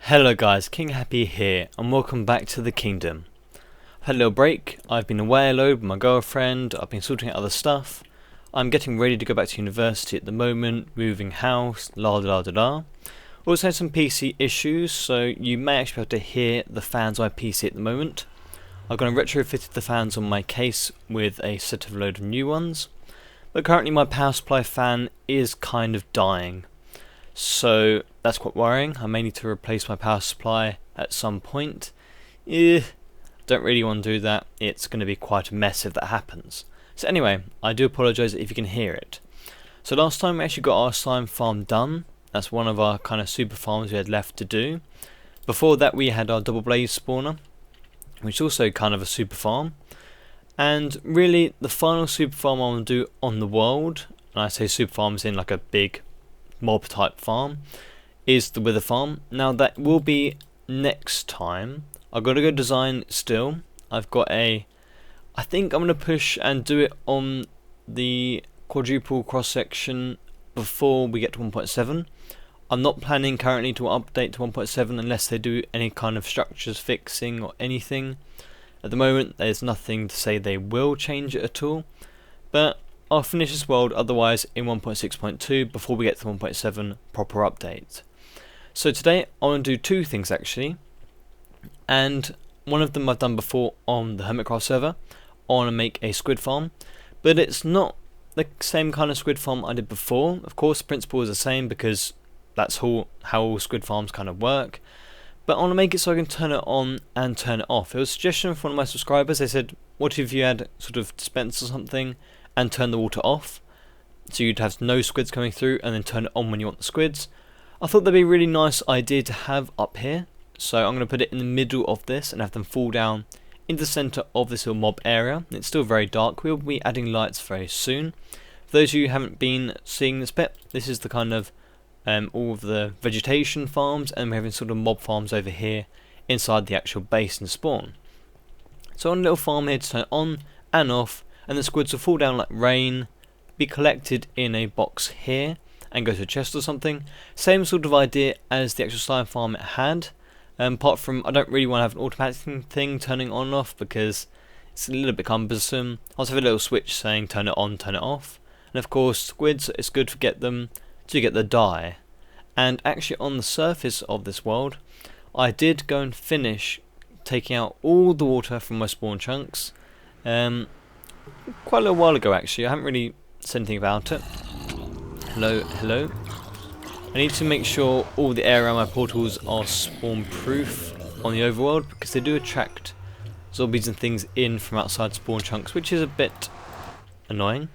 Hello guys, King Happy here, and welcome back to the kingdom. I've had a little break. I've been away alone with my girlfriend. I've been sorting out other stuff. I'm getting ready to go back to university at the moment, moving house, la da da da da. Also had some PC issues, so you may actually be able to hear the fans on my PC at the moment. I've gone and retrofitted the fans on my case with a set of load of new ones, but currently my power supply fan is kind of dying. So that's quite worrying. I may need to replace my power supply at some point. Don't really want to do that. It's going to be quite a mess if that happens. So anyway, I do apologise if you can hear it. So last time we actually got our slime farm done. That's one of our kind of super farms we had left to do. Before that we had our double blaze spawner, which is also kind of a super farm. And really the final super farm I want to do on the world, and I say super farm as in like a big mob type farm, is the wither farm. Now that will be next time. I've got to go design still. I've got I think I'm going to push and do it on the quadruple cross section before we get to 1.7. I'm not planning currently to update to 1.7 unless they do any kind of structures fixing or anything. At the moment there's nothing to say they will change it at all, but I'll finish this world otherwise in 1.6.2 before we get to 1.7 proper update. So today I want to do two things actually, and one of them I've done before on the Hermitcraft server. I want to make a squid farm, but it's not the same kind of squid farm I did before. Of course the principle is the same because that's how all squid farms kind of work, but I want to make it so I can turn it on and turn it off. It was a suggestion from one of my subscribers. They said, what if you had sort of dispenser or something and turn the water off, so you'd have no squids coming through, and then turn it on when you want the squids. I thought that'd be a really nice idea to have up here, so I'm going to put it in the middle of this and have them fall down into the centre of this little mob area. It's still very dark. We'll be adding lights very soon. For those of you who haven't been seeing this bit, this is the kind of all of the vegetation farms, and we're having sort of mob farms over here inside the actual base and spawn. So on a little farm here to turn it on and off, and the squids will fall down like rain, be collected in a box here and go to a chest or something. Same sort of idea as the actual slime farm it had, apart from I don't really want to have an automatic thing turning on and off because it's a little bit cumbersome. I also have a little switch saying turn it on, turn it off, and of course squids, it's good to get them to get the dye. And actually on the surface of this world I did go and finish taking out all the water from my spawn chunks quite a little while ago actually. I haven't really said anything about it. Hello. I need to make sure all the air around my portals are spawn proof on the overworld, because they do attract zombies and things in from outside spawn chunks, which is a bit annoying.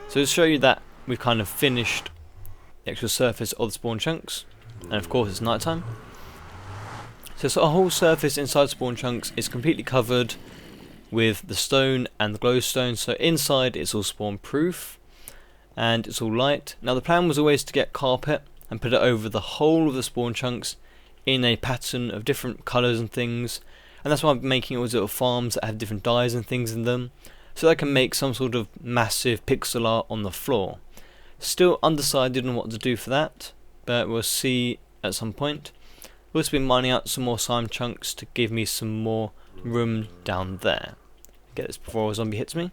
So to show you that we've kind of finished the actual surface of the spawn chunks, and of course it's night time. So our whole surface inside spawn chunks is completely covered with the stone and the glowstone, so inside it's all spawn proof and it's all light. Now the plan was always to get carpet and put it over the whole of the spawn chunks in a pattern of different colours and things, and that's why I'm making all these little farms that have different dyes and things in them, so I can make some sort of massive pixel art on the floor. Still undecided on what to do for that, but we'll see at some point. We've also been mining out some more slime chunks to give me some more room down there. Get this before a zombie hits me.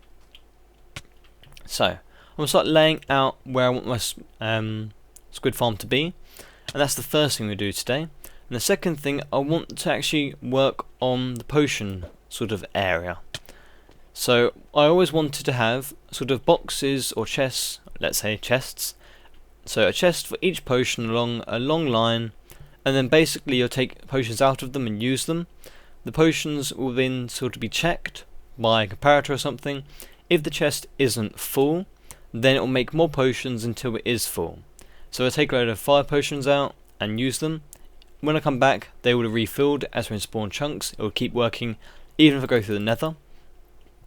So I'm going to start laying out where I want my squid farm to be, and that's the first thing we do today. And the second thing, I want to actually work on the potion sort of area. So I always wanted to have sort of boxes or chests, let's say chests, so a chest for each potion along a long line, and then basically you'll take potions out of them and use them. The potions will then sort of be checked by a comparator or something. If the chest isn't full, then it will make more potions until it is full. So I take a load of 5 potions out and use them. When I come back they will have refilled as we're in spawn chunks. It will keep working even if I go through the nether.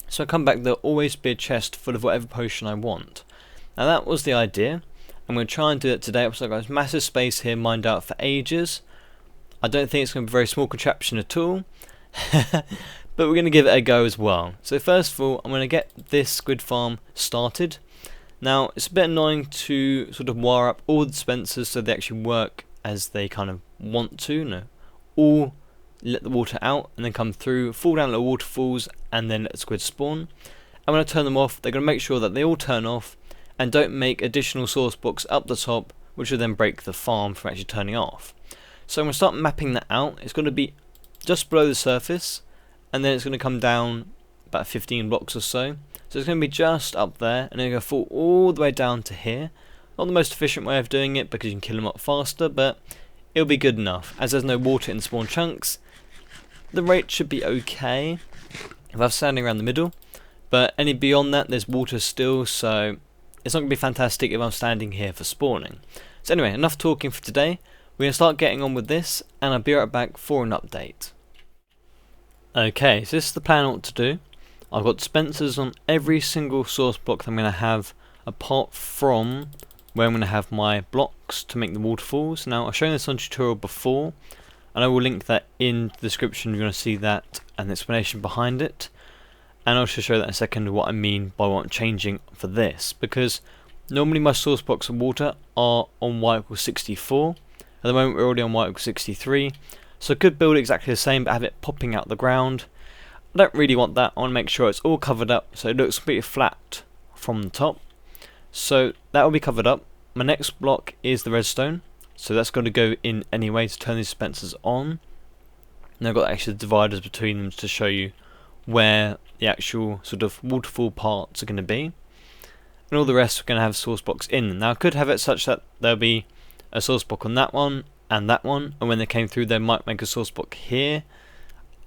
So I come back, there'll always be a chest full of whatever potion I want. Now that was the idea. I'm going to try and do it today. So I've got this massive space here mined out for ages. I don't think it's going to be a very small contraption at all. But we're going to give it a go as well. So first of all I'm going to get this squid farm started. Now it's a bit annoying to sort of wire up all the dispensers so they actually work as they kind of want to, no, all let the water out and then come through, fall down little waterfalls, and then let the squid spawn. And when I turn them off, they're going to make sure that they all turn off and don't make additional source blocks up the top, which will then break the farm from actually turning off. So I'm going to start mapping that out. It's going to be just below the surface, and then it's going to come down about 15 blocks or so. So it's going to be just up there, and then it's going to fall all the way down to here. Not the most efficient way of doing it because you can kill them up faster, but it'll be good enough. As there's no water in the spawn chunks, the rate should be okay if I'm standing around the middle. But any beyond that, there's water still, so it's not going to be fantastic if I'm standing here for spawning. So anyway, enough talking for today. We're going to start getting on with this, and I'll be right back for an update. Okay, so this is the plan on what to do. I've got dispensers on every single source block that I'm going to have, apart from where I'm going to have my blocks to make the waterfalls. Now, I've shown this on tutorial before, and I will link that in the description if you want to see that and the explanation behind it. And I'll show that in a second what I mean by what I'm changing for this, because normally my source blocks of water are on y equals 64. At the moment we're already on y equals 63, so I could build exactly the same but have it popping out the ground. I don't really want that. I want to make sure it's all covered up so it looks completely flat from the top. So that will be covered up. My next block is the redstone, so that's going to go in anyway to turn these dispensers on. And I've got actually the dividers between them to show you where the actual sort of waterfall parts are going to be. And all the rest are going to have source blocks in. Now I could have it such that there'll be a source block on that one, and when they came through they might make a source block here.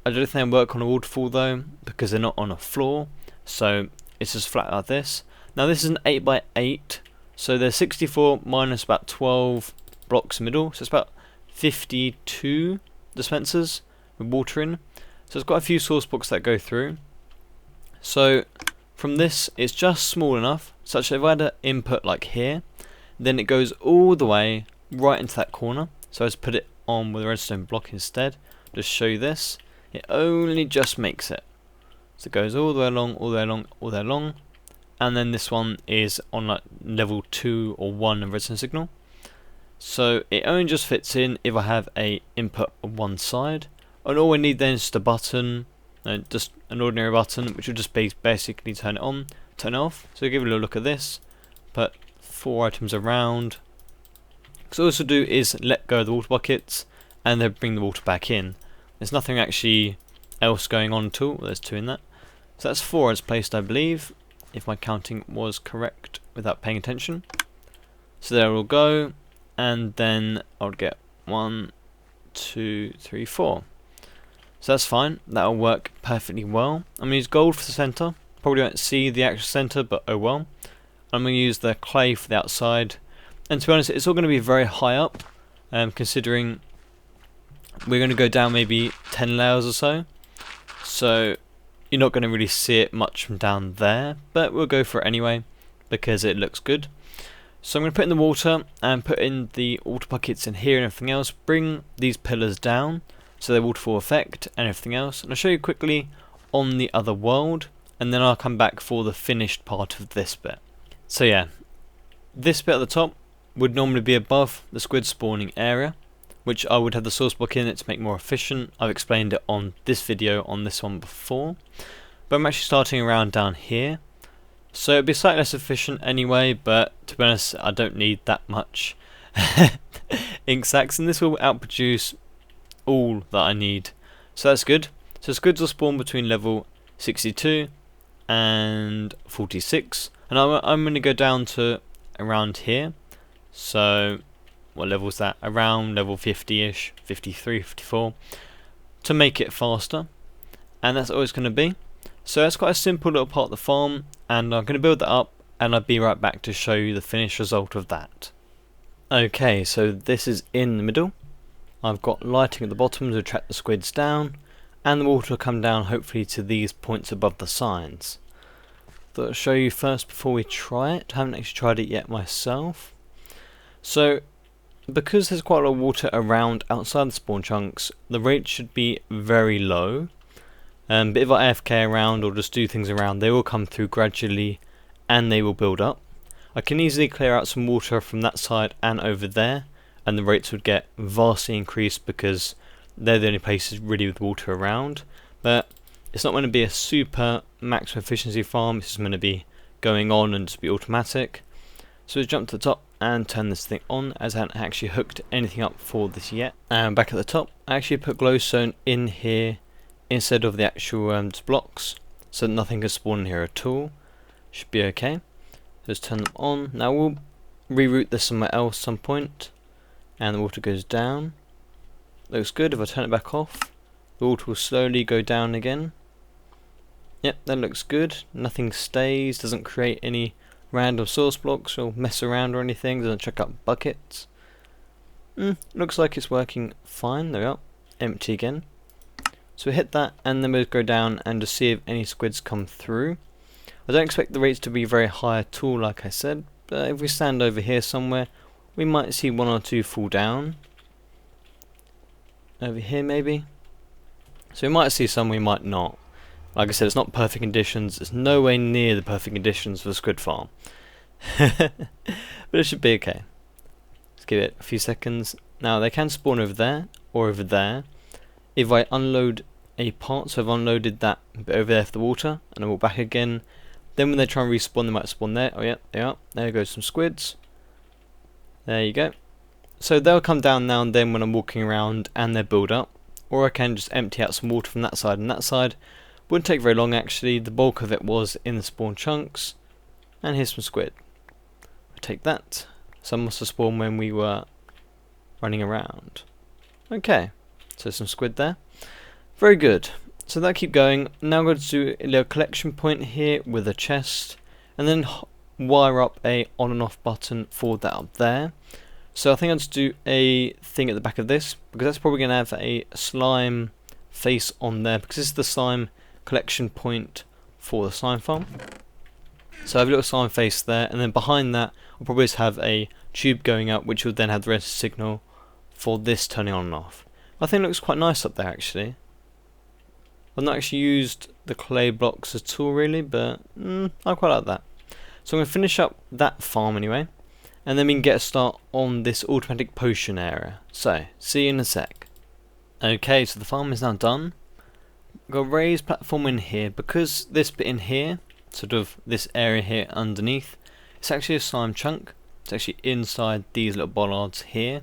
I don't think they'll work on a waterfall though, because they're not on a floor, so it's just flat like this. Now this is an 8x8, so there's 64 minus about 12 blocks in the middle, so it's about 52 dispensers with water in. So it's quite a few source blocks that go through. So from this it's just small enough such that if I had an input like here, then it goes all the way right into that corner. So I just put it on with a redstone block instead. Just show you this. It only just makes it. So it goes all the way along, all the way along, all the way along. And then this one is on like level 2 or 1 of redstone signal. So it only just fits in if I have a input on one side. And all we need then is just a button, just an ordinary button, which will just basically turn it on, turn it off. So give it a little look at this. Put 4 items around. So all this will do is let go of the water buckets and then bring the water back in. There's nothing actually else going on at all. There's 2 in that. So that's 4 as placed, I believe, if my counting was correct without paying attention. So there we'll go, and then I would get 1, 2, 3, 4. So that's fine. That'll work perfectly well. I'm going to use gold for the centre. Probably won't see the actual centre, but oh well. I'm going to use the clay for the outside. And to be honest, it's all going to be very high up, considering we're going to go down maybe 10 layers or so. So you're not going to really see it much from down there, but we'll go for it anyway because it looks good. So I'm going to put in the water and put in the water buckets in here and everything else. Bring these pillars down so they're waterfall effect and everything else. And I'll show you quickly on the other world, and then I'll come back for the finished part of this bit. So yeah, this bit at the top would normally be above the squid spawning area, which I would have the source block in it to make more efficient. I've explained it on this video on this one before, but I'm actually starting around down here, so it'd be slightly less efficient anyway, but to be honest I don't need that much ink sacs, and this will outproduce all that I need, so that's good. So squids will spawn between level 62 and 46, and I'm going to go down to around here. So what level is that? Around level 50ish, 53, 54, to make it faster, and that's always going to be. So that's quite a simple little part of the farm, and I'm going to build that up, and I'll be right back to show you the finished result of that. Okay, so this is in the middle. I've got lighting at the bottom to attract the squids down, and the water will come down hopefully to these points above the signs. Thought I'd show you first before we try it. I haven't actually tried it yet myself. So because there's quite a lot of water around outside the spawn chunks, the rate should be very low. But if I AFK around or just do things around, they will come through gradually and they will build up. I can easily clear out some water from that side and over there, and the rates would get vastly increased because they're the only places really with water around. But it's not going to be a super maximum efficiency farm, it's just going to be going on and just be automatic. So let's jump to the top and turn this thing on, as I haven't actually hooked anything up for this yet. And back at the top, I actually put glowstone in here instead of the actual blocks, so that nothing can spawn in here at all. Should be okay. Just turn them on. Now we'll reroute this somewhere else some point, and the water goes down. Looks good. If I turn it back off, the water will slowly go down again. Yep, that looks good. Nothing stays, doesn't create any random source blocks or mess around or anything, doesn't chuck up buckets. Looks like it's working fine. There we are. Empty again. So we hit that, and then we'll go down and just see if any squids come through. I don't expect the rates to be very high at all, like I said, but if we stand over here somewhere, we might see one or two fall down. Over here maybe. So we might see some, we might not. Like I said, it's not perfect conditions. It's nowhere near the perfect conditions for the squid farm. But it should be okay. Let's give it a few seconds. Now they can spawn over there or over there. If I unload a part, so I've unloaded that bit over there for the water, and I walk back again, then when they try and respawn, they might spawn there. Oh yeah, they are. There goes some squids. There you go. So they'll come down now and then when I'm walking around and they build up. Or I can just empty out some water from that side and that side. Wouldn't take very long actually, the bulk of it was in the spawn chunks. And here's some squid. I'll take that. Some must have spawned when we were running around. Okay, so some squid there. Very good. So that keep going. Now I'm going to do a little collection point here with a chest. And then wire up a on and off button for that up there. So I think I'll just do a thing at the back of this, because that's probably going to have a slime face on there, because this is the slime collection point for the slime farm. So I have a little slime face there, and then behind that I'll probably just have a tube going up, which will then have the red signal for this turning on and off. I think it looks quite nice up there actually. I've not actually used the clay blocks at all really, but I quite like that. So I'm going to finish up that farm anyway, and then we can get a start on this automatic potion area. So, see you in a sec. Okay, so the farm is now done. Got a raised platform in here, because this bit in here, sort of this area here underneath, it's actually a slime chunk. It's actually inside these little bollards here.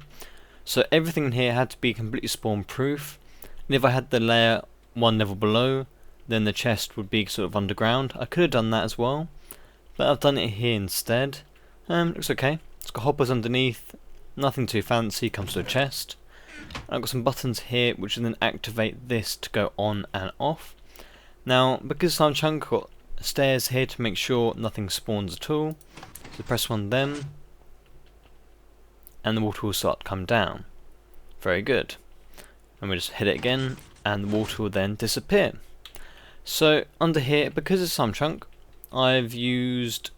So everything in here had to be completely spawn proof. And if I had the layer one level below, then the chest would be sort of underground. I could have done that as well, but I've done it here instead. Looks okay. It's got hoppers underneath, nothing too fancy, comes to a chest. I've got some buttons here which will then activate this to go on and off. Now, because slime chunk, I've got stairs here to make sure nothing spawns at all. So press one then, and the water will start to come down. Very good. And we just hit it again, and the water will then disappear. So under here, because it's slime chunk, I've used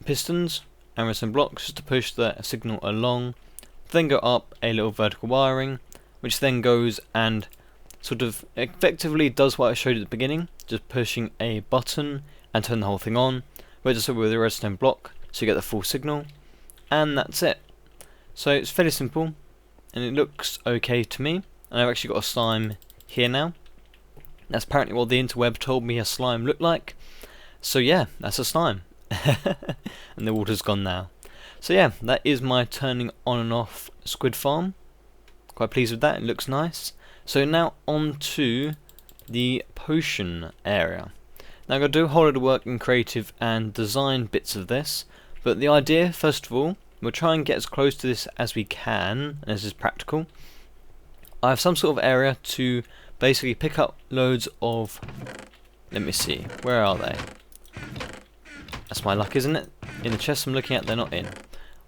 pistons and resin blocks just to push the signal along, then go up a little vertical wiring, which then goes and sort of effectively does what I showed at the beginning, just pushing a button and turn the whole thing on. We're just with a redstone block, so you get the full signal, and that's it. So it's fairly simple, and it looks okay to me. And I've actually got a slime here now. That's apparently what the interweb told me a slime looked like. So yeah, that's a slime. And the water's gone now. So yeah, that is my turning on and off squid farm. Quite pleased with that, it looks nice. So now on to the potion area. Now I'm going to do a whole lot of work in creative and design bits of this, but the idea, first of all, we'll try and get as close to this as we can, and this is practical. I have some sort of area to basically pick up loads of, let me see, where are they? That's my luck, isn't it? In the chest I'm looking at, they're not in.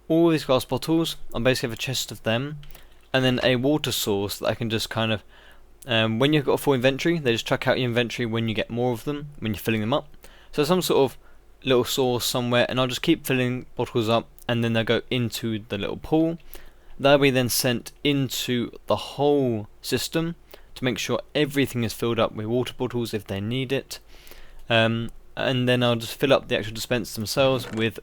All these glass bottles, I basically have a chest of them, and then a water source that I can just kind of, when you've got a full inventory, they just chuck out your inventory when you get more of them, when you're filling them up. So some sort of little source somewhere, and I'll just keep filling bottles up, and then they'll go into the little pool. They'll be then sent into the whole system to make sure everything is filled up with water bottles if they need it. And then I'll just fill up the actual dispense themselves with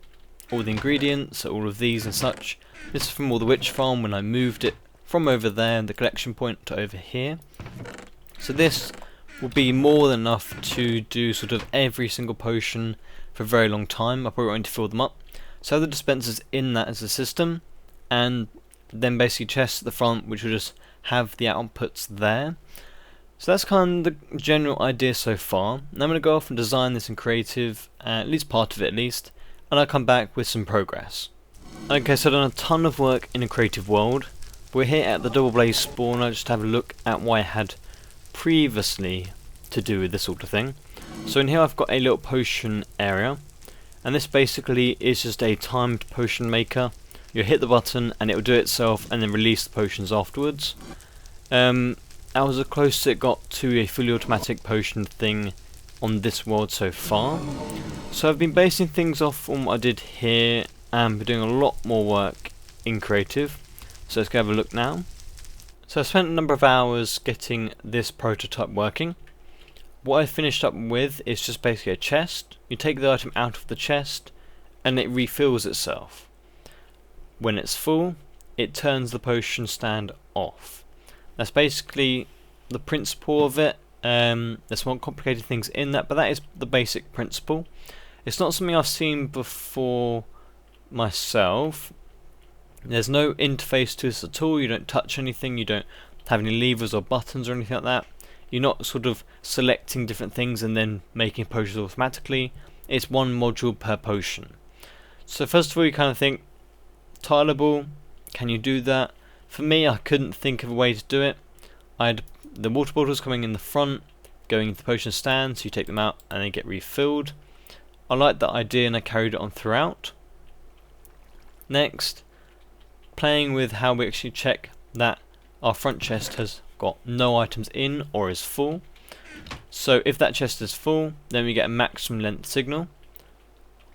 all the ingredients, so all of these and such. This is from all the witch farm when I moved it from over there, the collection point, to over here. So this will be more than enough to do sort of every single potion for a very long time. I probably won't need to fill them up. So the dispensers in that as a system, and then basically chests at the front which will just have the outputs there. So that's kind of the general idea so far. Now I'm going to go off and design this in creative, at least part of it at least, and I'll come back with some progress. Okay, so I've done a ton of work in a creative world. We're here at the double blaze spawner just to have a look at what I had previously to do with this sort of thing. So in here I've got a little potion area, and this basically is just a timed potion maker. You hit the button and it will do it itself and then release the potions afterwards. That was the closest it got to a fully automatic potion thing on this world so far. So I've been basing things off on what I did here and been doing a lot more work in creative. So let's go have a look now. So I spent a number of hours getting this prototype working. What I finished up with is just basically a chest. You take the item out of the chest and it refills itself. When it's full, it turns the potion stand off. That's basically the principle of it. There's more complicated things in that, but that is the basic principle. It's not something I've seen before myself. There's no interface to this at all. You don't touch anything, you don't have any levers or buttons or anything like that. You're not sort of selecting different things and then making potions automatically. It's one module per potion. So first of all you kind of think, tileable, can you do that? For me, I couldn't think of a way to do it. I had the water bottles coming in the front, going into the potion stand, so you take them out and they get refilled. I liked that idea and I carried it on throughout. Next, playing with how we actually check that our front chest has got no items in or is full. So if that chest is full, then we get a maximum length signal.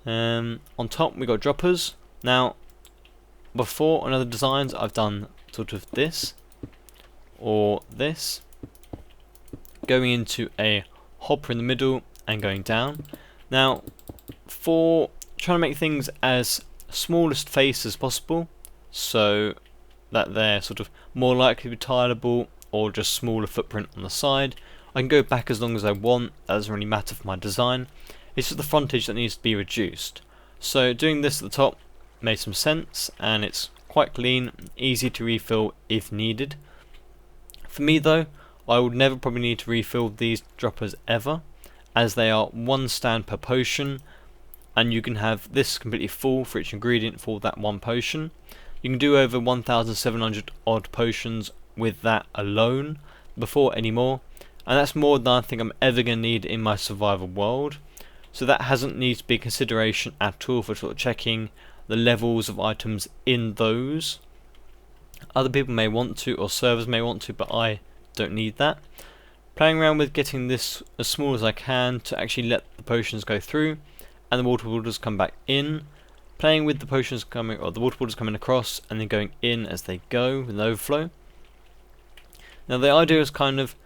On top we got droppers. Now, before on other designs I've done sort of this or this, going into a hopper in the middle and going down. Now, for trying to make things as smallest face as possible, so that they're sort of more likely to be tileable or just smaller footprint on the side, I can go back as long as I want. That doesn't really matter for my design. It's just the frontage that needs to be reduced. So doing this at the top made some sense, and it's quite clean, easy to refill if needed. For me though, I would never probably need to refill these droppers ever, as they are one stand per potion, and you can have this completely full for each ingredient for that one potion. You can do over 1,700 odd potions with that alone before any more, and that's more than I think I'm ever going to need in my survival world. So that hasn't needed to be a consideration at all for sort of checking the levels of items in those. Other people may want to, or servers may want to, but I don't need that. Playing around with getting this as small as I can to actually let the potions go through and the water bottles come back in. Playing with the potions coming, or the water bottles coming across and then going in as they go with overflow. Now the idea is kind of,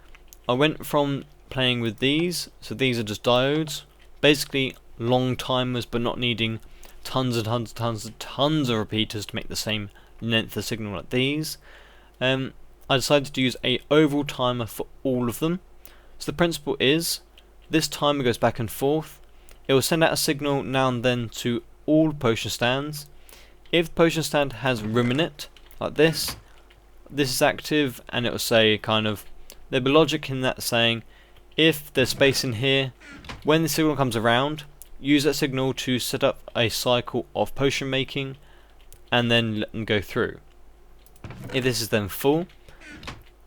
I went from playing with these, so these are just diodes, basically long timers but not needing tons and tons and tons and tons of repeaters to make the same length of signal like these. I decided to use a oval timer for all of them. So the principle is, this timer goes back and forth. It will send out a signal now and then to all potion stands. If the potion stand has room in it, like this is active, and it will say kind of, there'll be logic in that saying, if there's space in here, when the signal comes around, use that signal to set up a cycle of potion making and then let them go through. If this is then full,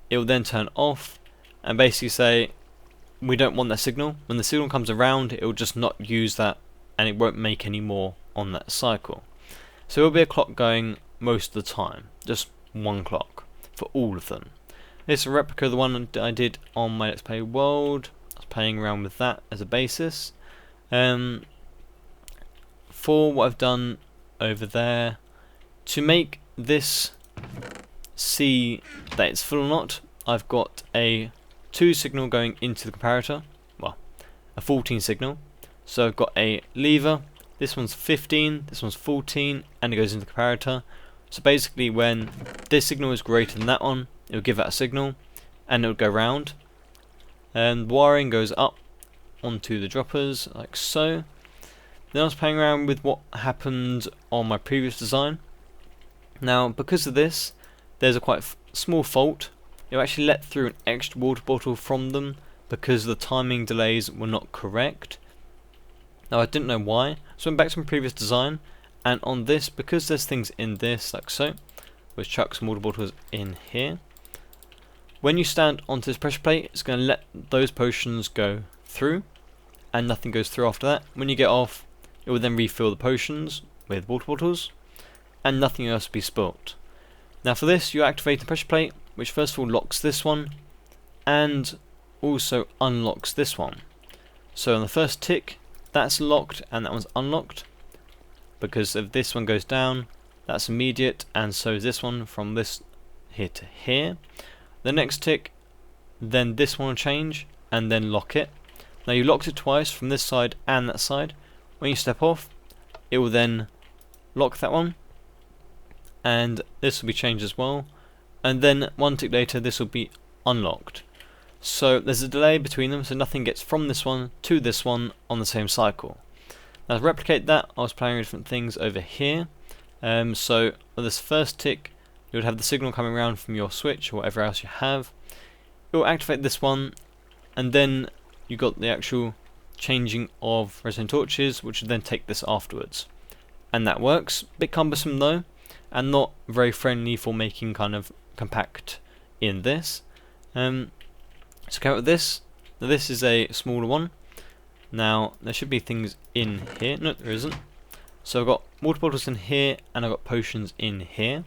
it will then turn off and basically say, we don't want that signal. When the signal comes around, it will just not use that and it won't make any more on that cycle. So it will be a clock going most of the time, just one clock for all of them. This is a replica of the one I did on my Let's Play World. I was playing around with that as a basis. For what I've done over there, to make this see that it's full or not, I've got a 2 signal going into the comparator, well, a 14 signal. So I've got a lever this one's 15, this one's 14, and it goes into the comparator. So basically when this signal is greater than that one, it will give that a signal, and it will go round. And wiring goes up onto the droppers, like so. Then I was playing around with what happened on my previous design. Now, because of this, there's a quite small fault. It will actually let through an extra water bottle from them because the timing delays were not correct. Now, I didn't know why, so I went back to my previous design, and on this, because there's things in this, like so, which chuck some water bottles in here. When you stand onto this pressure plate, it's going to let those potions go through, and nothing goes through after that. When you get off, it will then refill the potions with water bottles, and nothing else will be spilt. Now for this, you activate the pressure plate, which first of all locks this one, and also unlocks this one. So on the first tick, that's locked, and that one's unlocked. Because if this one goes down, that's immediate, and so is this one from this here to here. The next tick, then this one will change, and then lock it. Now you locked it twice from this side and that side. When you step off, it will then lock that one, and this will be changed as well, and then one tick later this will be unlocked. So there's a delay between them, so nothing gets from this one to this one on the same cycle. Now to replicate that, I was playing with different things over here. So on this first tick, you would have the signal coming around from your switch or whatever else you have. It will activate this one, and then you got the actual changing of redstone torches, which would then take this afterwards. And that works. A bit cumbersome though, and not very friendly for making kind of compact in this. So carry out with this. Now this is a smaller one. Now there should be things in here. No, there isn't. So I've got water bottles in here, and I've got potions in here.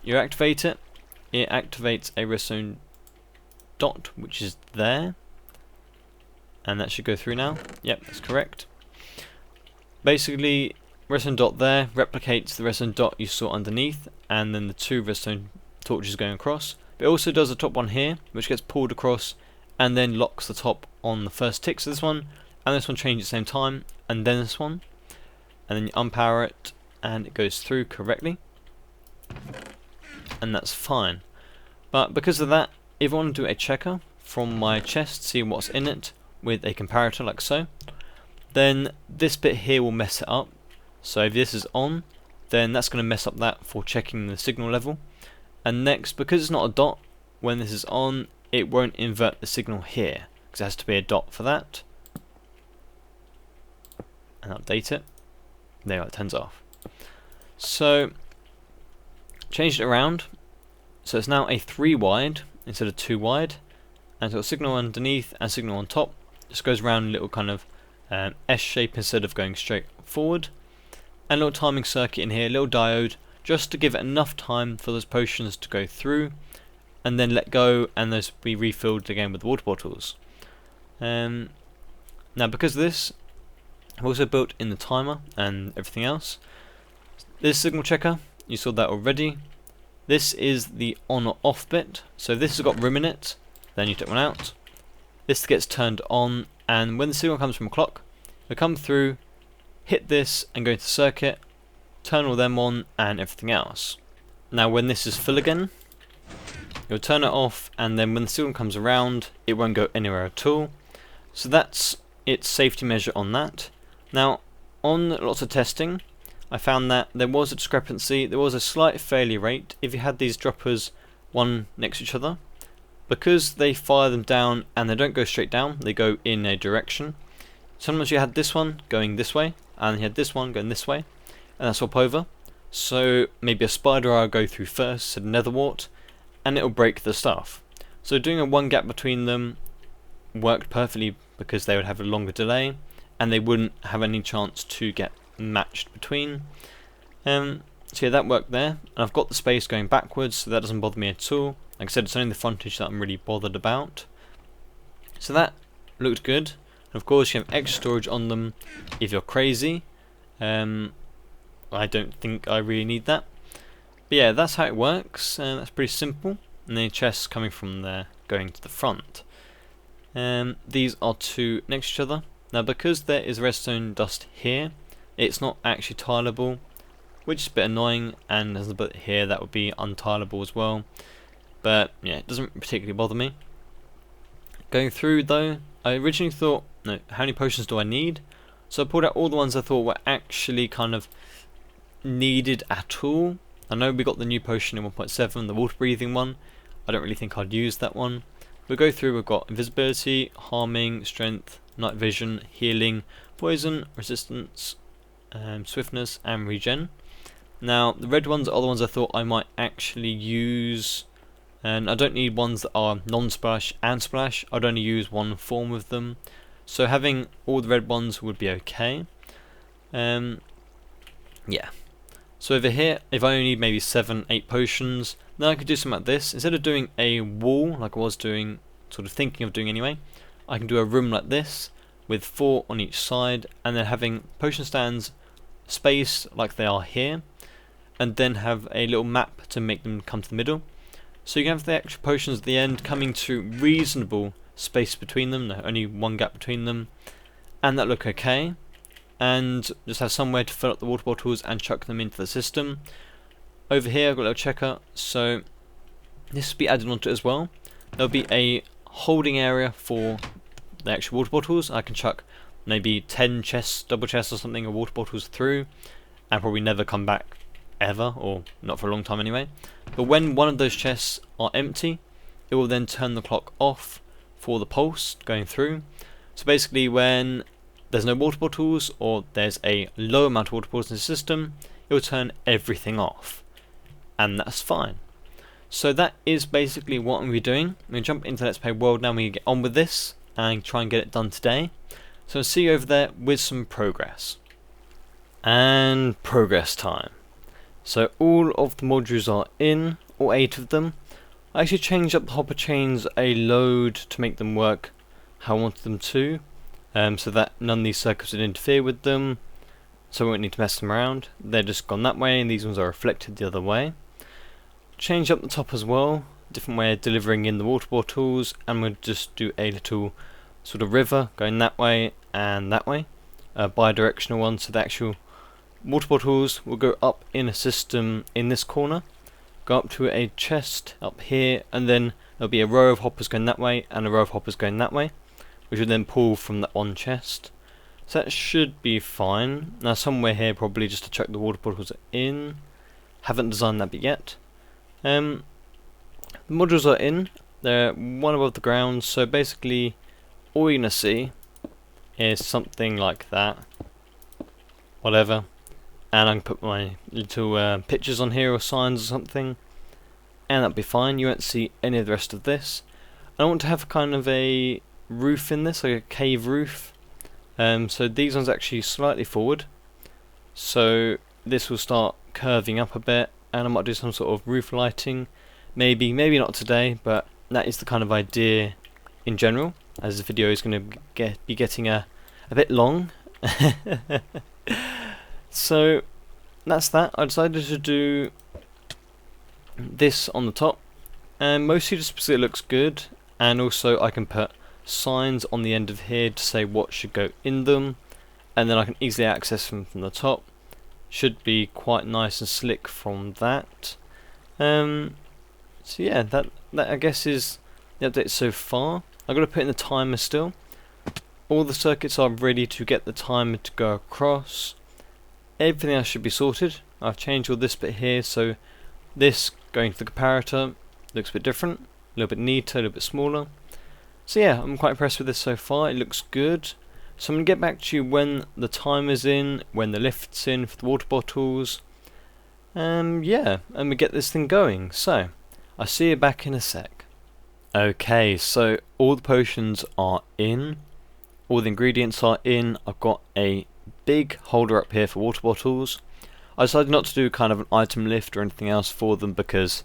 You activate it. It activates a redstone dot, which is there. And that should go through now. Yep, that's correct. Basically, redstone dot there replicates the redstone dot you saw underneath, and then the two redstone torches going across. But it also does the top one here, which gets pulled across and then locks the top on the first tick. So this one and this one change at the same time, and then this one. And then you unpower it, and it goes through correctly. And that's fine. But because of that, if I want to do a checker from my chest, see what's in it, with a comparator like so, then this bit here will mess it up. So if this is on, then that's going to mess up that for checking the signal level. And next, because it's not a dot, when this is on, it won't invert the signal here, because it has to be a dot for that. And update it. There you go, it turns off. So changed it around, so it's now a 3 wide instead of 2 wide, and so a signal underneath and signal on top. Just goes around a little kind of S shape instead of going straight forward. And a little timing circuit in here, a little diode, just to give it enough time for those potions to go through, and then let go, and those be refilled again with water bottles. Now because of this, I've also built in the timer and everything else. This signal checker, you saw that already. This is the on or off bit, so if this has got room in it, then you take one out. This gets turned on, and when the signal comes from a clock, it'll come through, hit this and go into circuit, turn all them on and everything else. Now when this is full again, you'll turn it off, and then when the signal comes around, it won't go anywhere at all. So that's its safety measure on that. Now on lots of testing, I found that there was a discrepancy, there was a slight failure rate if you had these droppers one next to each other. Because they fire them down and they don't go straight down, they go in a direction. Sometimes you had this one going this way, and you had this one going this way, and that's swap over. So maybe a spider will go through first, so nether wart, and it'll break the stuff. So doing a one gap between them worked perfectly because they would have a longer delay, and they wouldn't have any chance to get matched between. So yeah, that worked there, and I've got the space going backwards, so that doesn't bother me at all. Like I said, it's only the frontage that I'm really bothered about. So that looked good. And of course, you have extra storage on them if you're crazy. I don't think I really need that. But yeah, that's how it works. That's pretty simple. And then chests coming from there, going to the front. These are two next to each other. Now because there is redstone dust here, it's not actually tileable, which is a bit annoying, and there's a bit here that would be untileable as well. But yeah, it doesn't particularly bother me. Going through though, I originally thought, no, how many potions do I need? So I pulled out all the ones I thought were actually kind of needed at all. I know we got the new potion in 1.7, the water breathing one. I don't really think I'd use that one. We'll go through, we've got invisibility, harming, strength, night vision, healing, poison, resistance, swiftness and regen. Now the red ones are the ones I thought I might actually use, and I don't need ones that are non-splash and splash. I'd only use one form of them, so having all the red ones would be okay. Yeah. So over here, if I only need maybe 7-8 potions, then I could do something like this. Instead of doing a wall like I was doing, sort of thinking of doing anyway, I can do a room like this with 4 on each side, and then having potion stands spaced like they are here, and then have a little map to make them come to the middle. So you can have the extra potions at the end coming to reasonable space between them, no, only one gap between them, and that look okay. And just have somewhere to fill up the water bottles and chuck them into the system. Over here I've got a little checker, so this will be added onto it as well. There'll be a holding area for the actual water bottles. I can chuck maybe 10 chests, double chests or something of water bottles through, and probably never come back ever, or not for a long time anyway. But when one of those chests are empty, it will then turn the clock off for the pulse going through. So basically when there's no water bottles, or there's a low amount of water bottles in the system, it will turn everything off, and that's fine. So that is basically what I'm going to be doing. I'm going to jump into Let's Play World now, and we can get on with this and try and get it done today. So I'll see you over there with some progress. And progress time. So all of the modules are in, all 8 of them. I actually changed up the hopper chains a load to make them work how I wanted them to. So that none of these circuits would interfere with them, so we won't need to mess them around. They're just gone that way, and these ones are reflected the other way. Change up the top as well, different way of delivering in the water bottles, and we'll just do a little sort of river going that way and that way, a bi-directional one, so the actual water bottles will go up in a system in this corner, go up to a chest up here, and then there'll be a row of hoppers going that way and a row of hoppers going that way, which will then pull from that one chest. So that should be fine. Now somewhere here probably just to chuck the water bottles in. Haven't designed that bit yet. The modules are in. They're one above the ground, so basically all you're going to see is something like that. Whatever. And I can put my little pictures on here or signs or something, and that'll be fine. You won't see any of the rest of this. I want to have kind of a roof in this, like a cave roof. So these ones actually slightly forward, so this will start curving up a bit, and I might do some sort of roof lighting, maybe not today, but that is the kind of idea in general, as the video is going to be getting a bit long. So that's that. I decided to do this on the top, and mostly just because it looks good, and also I can put signs on the end of here to say what should go in them, and then I can easily access them from the top. Should be quite nice and slick from that. So yeah, that I guess is the update so far. I've got to put in the timer still. All the circuits are ready to get the timer to go across. Everything else should be sorted. I've changed all this bit here, so this going to the comparator looks a bit different, a little bit neater, a little bit smaller. So yeah, I'm quite impressed with this so far. It looks good. So I'm going to get back to you when the timer's in, when the lift's in for the water bottles. Yeah, and we get this thing going. So, I'll see you back in a sec. Okay, so all the potions are in. All the ingredients are in. I've got a big holder up here for water bottles. I decided not to do kind of an item lift or anything else for them because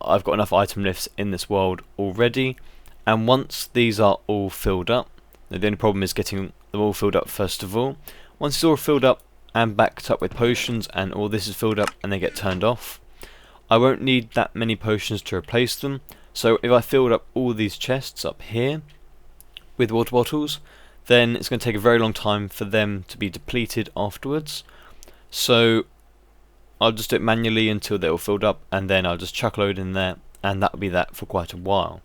I've got enough item lifts in this world already. And once these are all filled up, the only problem is getting them all filled up first of all. Once it's all filled up and backed up with potions and all this is filled up and they get turned off, I won't need that many potions to replace them. So if I filled up all these chests up here with water bottles, then it's going to take a very long time for them to be depleted afterwards. So I'll just do it manually until they're all filled up, and then I'll just chuck a load in there, and that'll be that for quite a while.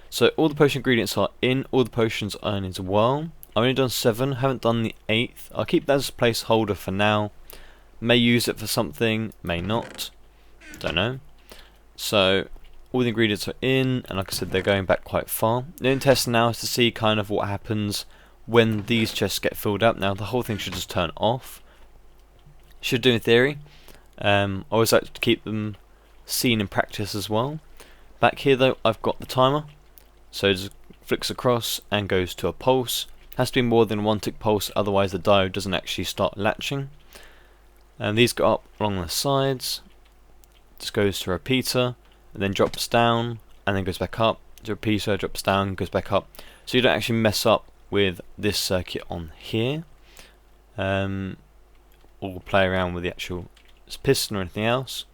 So all the potion ingredients are in, all the potions are in as well. I've only done 7, haven't done the 8th. I'll keep that as a placeholder for now. May use it for something, may not. Don't know. So all the ingredients are in, and like I said, they're going back quite far. The only test now is to see kind of what happens when these chests get filled up. Now the whole thing should just turn off. Should do in theory. I always like to keep them seen in practice as well. Back here though, I've got the timer. So it just flicks across and goes to a pulse. Has to be more than 1 tick pulse, otherwise the diode doesn't actually start latching. And these go up along the sides. Just goes to a repeater, and then drops down, and then goes back up. To a repeater, drops down, goes back up. So you don't actually mess up with this circuit on here. Or play around with the actual piston or anything else.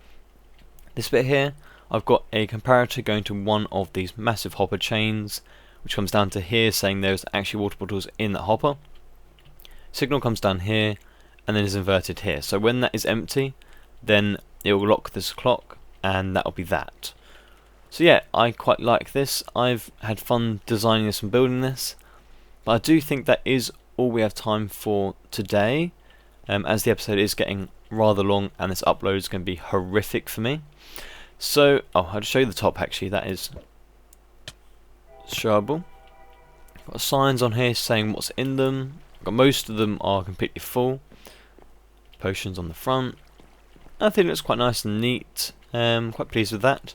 This bit here, I've got a comparator going to one of these massive hopper chains, which comes down to here saying there's actually water bottles in that hopper. Signal comes down here and then is inverted here. So when that is empty, then it will lock this clock, and that'll be that. So yeah, I quite like this. I've had fun designing this and building this, but I do think that is all we have time for today, as the episode is getting rather long and this upload is going to be horrific for me. So, I'll just show you the top actually, that is showable. Got signs on here saying what's in them. Got most of them are completely full. Potions on the front. I think it looks quite nice and neat. Quite pleased with that.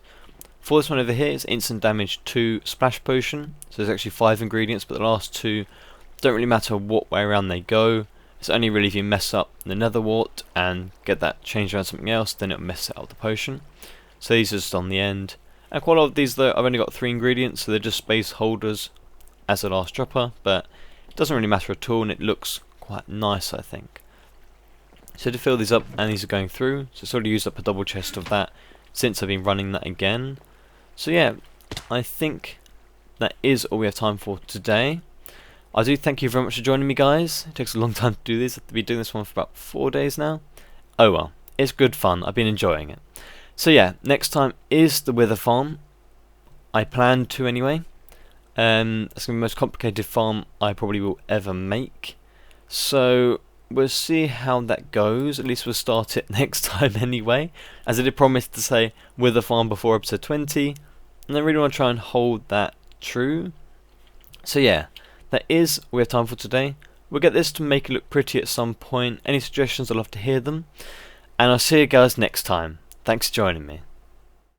For this one over here, it's instant damage 2 splash potion. So there's actually 5 ingredients, but the last 2 don't really matter what way around they go. It's only really if you mess up the nether wart and get that changed around something else, then it'll mess out the potion. So these are just on the end. And quite a lot of these though, I've only got 3 ingredients, so they're just space holders as a last dropper, but it doesn't really matter at all, and it looks quite nice, I think. So to fill these up, and these are going through, so it's already used up a double chest of that since I've been running that again. So yeah, I think that is all we have time for today. I do thank you very much for joining me, guys. It takes a long time to do this. I've been doing this one for about 4 days now. Oh well, it's good fun. I've been enjoying it. So yeah, next time is the Wither farm. I plan to anyway. That's going to be the most complicated farm I probably will ever make. So we'll see how that goes. At least we'll start it next time anyway. As I did promise to say Wither farm before episode 20. And I really want to try and hold that true. So yeah, that is all we have time for today. We'll get this to make it look pretty at some point. Any suggestions, I'd love to hear them. And I'll see you guys next time. Thanks for joining me.